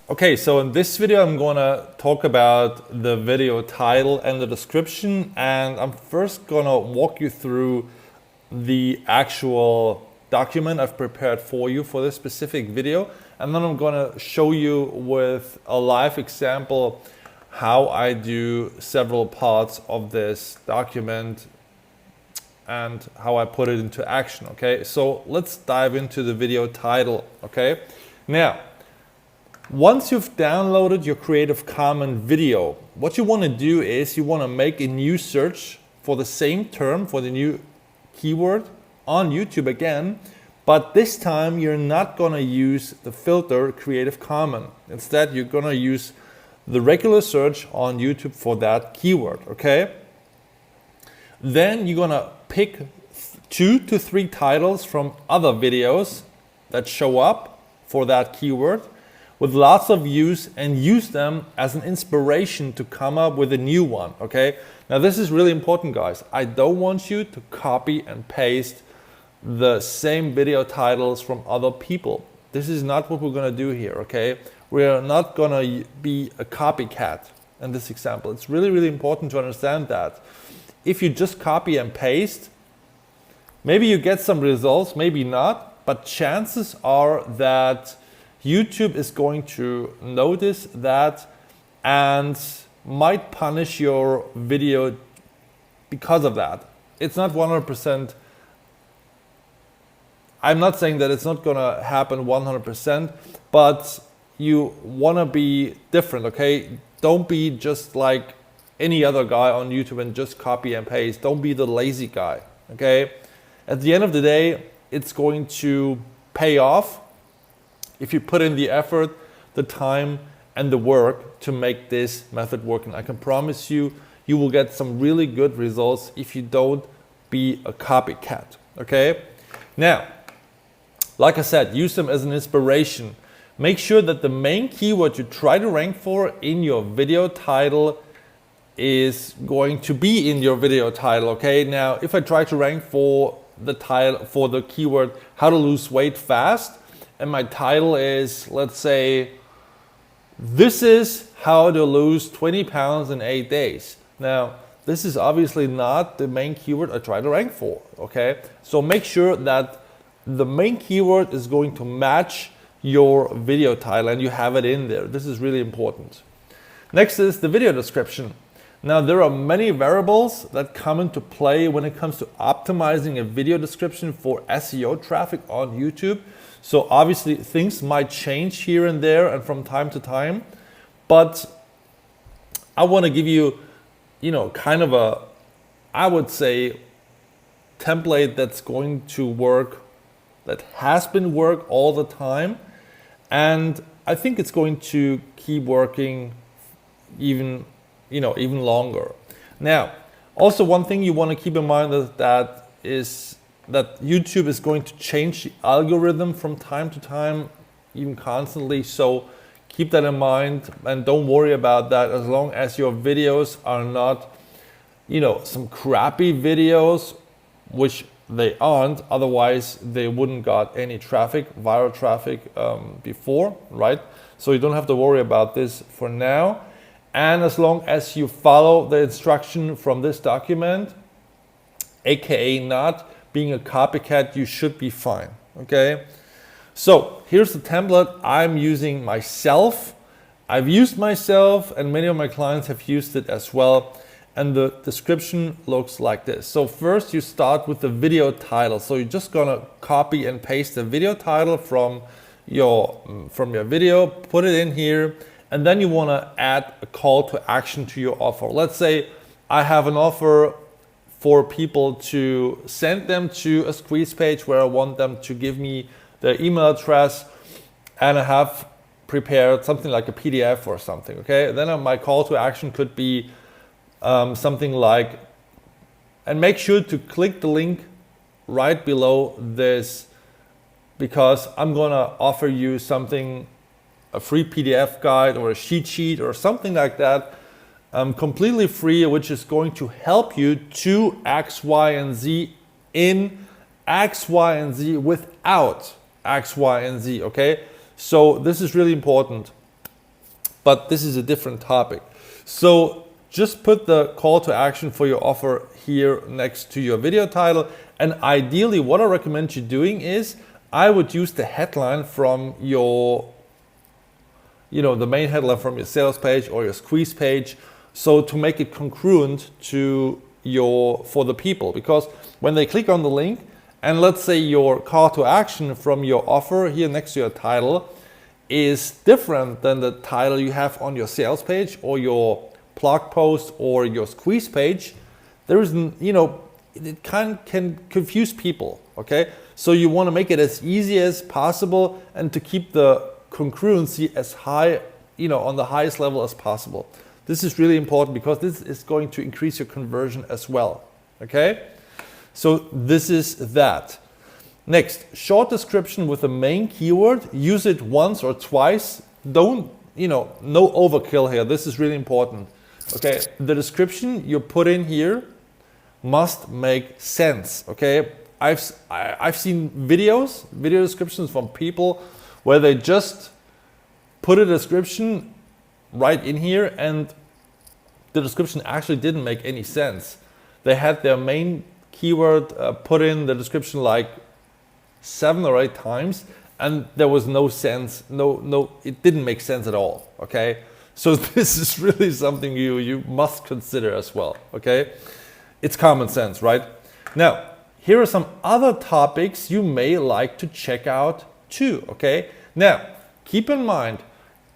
Okay, so in this video I'm gonna talk about the video title and the description, and I'm first gonna walk you through the actual document I've prepared for you for this specific video, and then I'm gonna show you with a live example how I do several parts of this document and how I put it into action. Okay, so let's dive into the video title. Okay, now once you've downloaded your Creative Commons video, what you want to do is you want to make a new search for the same term, for the new keyword on YouTube again, but this time you're not going to use the filter Creative Commons. Instead, you're going to use the regular search on YouTube for that keyword, okay? Then you're going to pick 2 to 3 titles from other videos that show up for that keyword with lots of views and use them as an inspiration to come up with a new one, okay? Now this is really important, guys. I don't want you to copy and paste the same video titles from other people. This is not what we're gonna do here, okay? We're not gonna be a copycat in this example. It's really, really important to understand that. If you just copy and paste, maybe you get some results, maybe not, but chances are that YouTube is going to notice that and might punish your video because of that. It's not 100%. I'm not saying that it's not gonna happen 100%, but you wanna be different, okay? Don't be just like any other guy on YouTube and just copy and paste. Don't be the lazy guy, okay? At the end of the day, it's going to pay off if you put in the effort, the time, and the work to make this method work. And I can promise you, you will get some really good results if you don't be a copycat, okay? Now, like I said, use them as an inspiration. Make sure that the main keyword you try to rank for in your video title is going to be in your video title, okay? Now, if I try to rank for the title, for the keyword, how to lose weight fast, and my title is, let's say, this is how to lose 20 pounds in 8 days. Now, this is obviously not the main keyword I try to rank for, okay? So make sure that the main keyword is going to match your video title and you have it in there. This is really important. Next is the video description. Now, there are many variables that come into play when it comes to optimizing a video description for SEO traffic on YouTube. So obviously things might change here and there and from time to time, but I want to give you, kind of a, I would say, template that's going to work, that has been work all the time, and I think it's going to keep working even longer. Now, also one thing you want to keep in mind is that YouTube is going to change the algorithm from time to time, even constantly. So keep that in mind and don't worry about that as long as your videos are not, some crappy videos, which they aren't. Otherwise, they wouldn't got any traffic, viral traffic before, right? So you don't have to worry about this for now. And as long as you follow the instruction from this document, aka not being a copycat, you should be fine, okay? So here's the template I'm using myself. I've used myself and many of my clients have used it as well. And the description looks like this. So first you start with the video title. So you're just gonna copy and paste the video title from your video, put it in here, and then you wanna add a call to action to your offer. Let's say I have an offer for people to send them to a squeeze page where I want them to give me their email address, and I have prepared something like a PDF or something, okay? Then my call to action could be something like, and make sure to click the link right below this because I'm gonna offer you something, a free PDF guide or a cheat sheet or something like that, completely free, which is going to help you to X, Y, and Z in X, Y, and Z without X, Y, and Z, okay? So this is really important. but this is a different topic. So just put the call to action for your offer here next to your video title. And ideally, what I recommend you doing is I would use the headline from your, the main headline from your sales page or your squeeze page. So to make it congruent to for the people, because when they click on the link, and let's say your call to action from your offer here next to your title is different than the title you have on your sales page or your blog post or your squeeze page, there is, it can confuse people, okay? So you want to make it as easy as possible and to keep the congruency as high, on the highest level as possible. This is really important because this is going to increase your conversion as well, okay? So this is that. Next, short description with the main keyword. Use it once or twice. Don't, no overkill here. This is really important. Okay, the description you put in here must make sense. Okay, I've seen video descriptions from people where they just put a description right in here and the description actually didn't make any sense. They had their main keyword put in the description like 7 or 8 times and there was no sense, it didn't make sense at all, okay? So this is really something you must consider as well, okay? It's common sense, right? Now, here are some other topics you may like to check out too, okay? Now, keep in mind,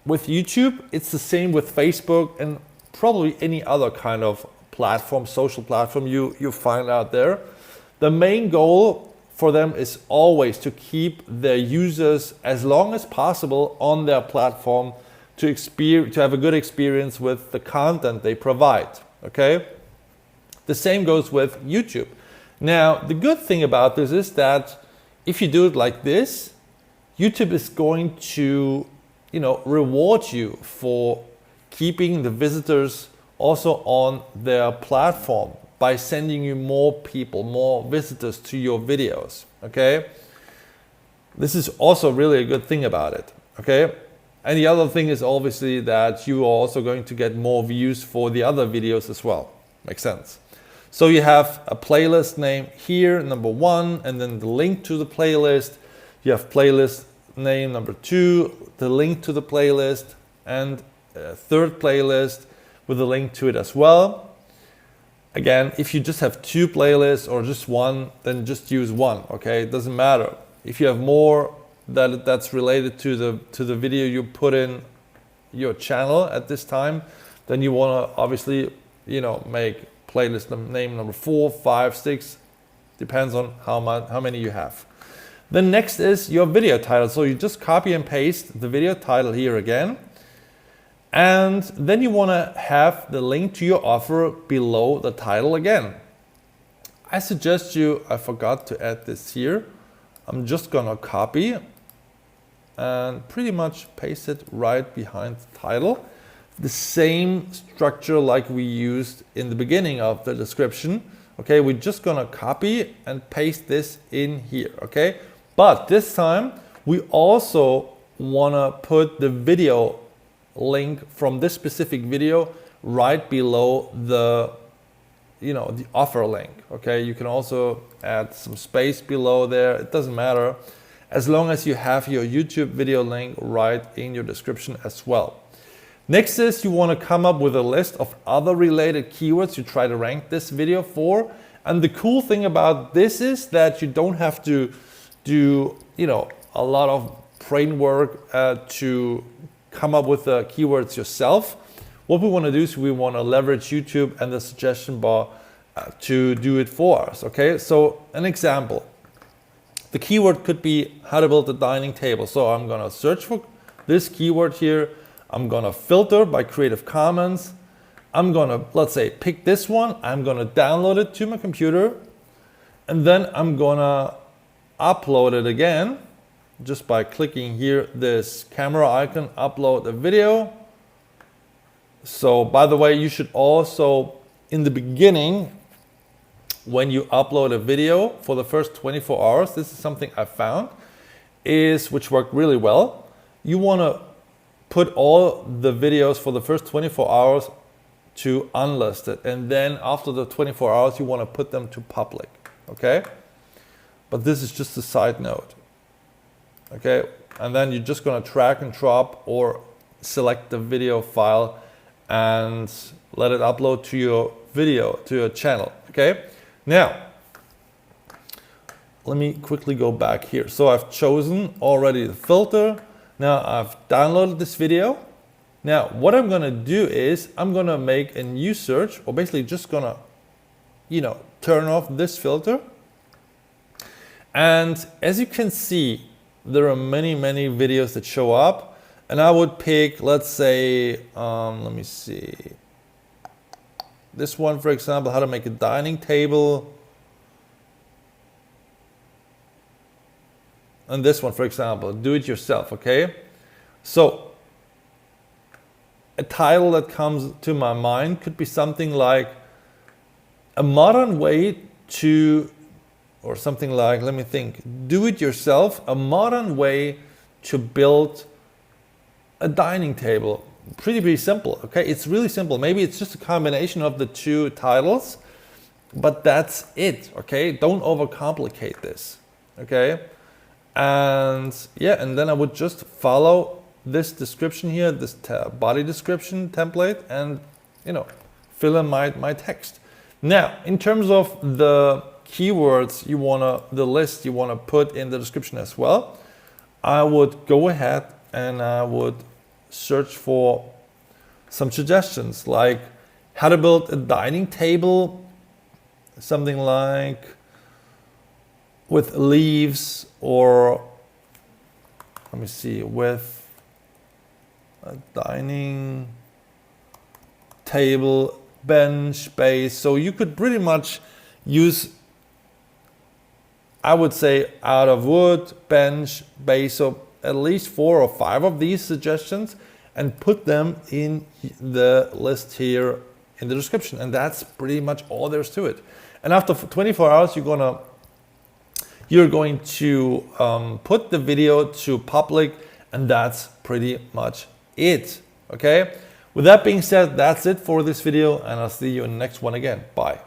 with YouTube, it's the same with Facebook and probably any other kind of platform, social platform you find out there. The main goal for them is always to keep their users as long as possible on their platform to have a good experience with the content they provide, okay? The same goes with YouTube. Now, the good thing about this is that if you do it like this, YouTube is going to, reward you for keeping the visitors also on their platform by sending you more people, more visitors to your videos, okay? This is also really a good thing about it, okay? And the other thing is obviously that you are also going to get more views for the other videos as well. Makes sense. So you have a playlist name here, number 1, and then the link to the playlist. You have playlist name number 2, the link to the playlist, and a third playlist with a link to it as well. Again, if you just have 2 playlists or just one, then just use one, okay? It doesn't matter. If you have more that's related to the video you put in your channel at this time, then you want to obviously, make playlist name number 4, 5, 6, depends on how many you have. Then next is your video title. So you just copy and paste the video title here again. And then you want to have the link to your offer below the title again. I suggest I forgot to add this here. I'm just gonna copy and pretty much paste it right behind the title. The same structure like we used in the beginning of the description. Okay, we're just gonna copy and paste this in here, okay? But this time we also wanna put the video link from this specific video right below the offer link, okay? You can also add some space below there, it doesn't matter, as long as you have your YouTube video link right in your description as well. Next is you want to come up with a list of other related keywords you try to rank this video for. And the cool thing about this is that you don't have to do a lot of brain work to come up with the keywords yourself. What we want to do is we want to leverage YouTube and the suggestion bar to do it for us, okay? So an example, the keyword could be how to build a dining table. So I'm going to search for this keyword here. I'm going to filter by Creative Commons. I'm going to, let's say, pick this one. I'm going to download it to my computer. And then I'm going to upload it again just by clicking here, this camera icon, upload a video. So by the way, you should also, in the beginning, when you upload a video for the first 24 hours, this is something I found, which worked really well. You want to put all the videos for the first 24 hours to unlisted, and then after the 24 hours you want to put them to public, okay? But this is just a side note, okay? And then you're just going to drag and drop or select the video file and let it upload to your video, to your channel, okay? Now, let me quickly go back here. So I've chosen already the filter. Now I've downloaded this video. Now what I'm gonna do is I'm gonna make a new search, or basically just gonna, turn off this filter. And as you can see, there are many videos that show up, and I would pick, let's say, let me see, this one, for example, how to make a dining table. And this one, for example, do it yourself, okay? So a title that comes to my mind could be something like a modern way to, or something like, let me think, do it yourself, a modern way to build a dining table. Pretty simple, okay? It's really simple. Maybe it's just a combination of the two titles, but that's it, okay? Don't overcomplicate this, okay? And yeah, and then I would just follow this description here, this body description template, and fill in my text. Now, in terms of the keywords the list you wanna put in the description as well, I would go ahead and I would search for some suggestions, like how to build a dining table, something like with leaves, or let me see, with a dining table, bench, base. So you could pretty much use, I would say, out of wood, bench, base, so at least 4 or 5 of these suggestions, and put them in the list here in the description. And that's pretty much all there's to it. And after 24 hours, you're going to put the video to public, and that's pretty much it, okay? With that being said, that's it for this video, and I'll see you in the next one again. Bye.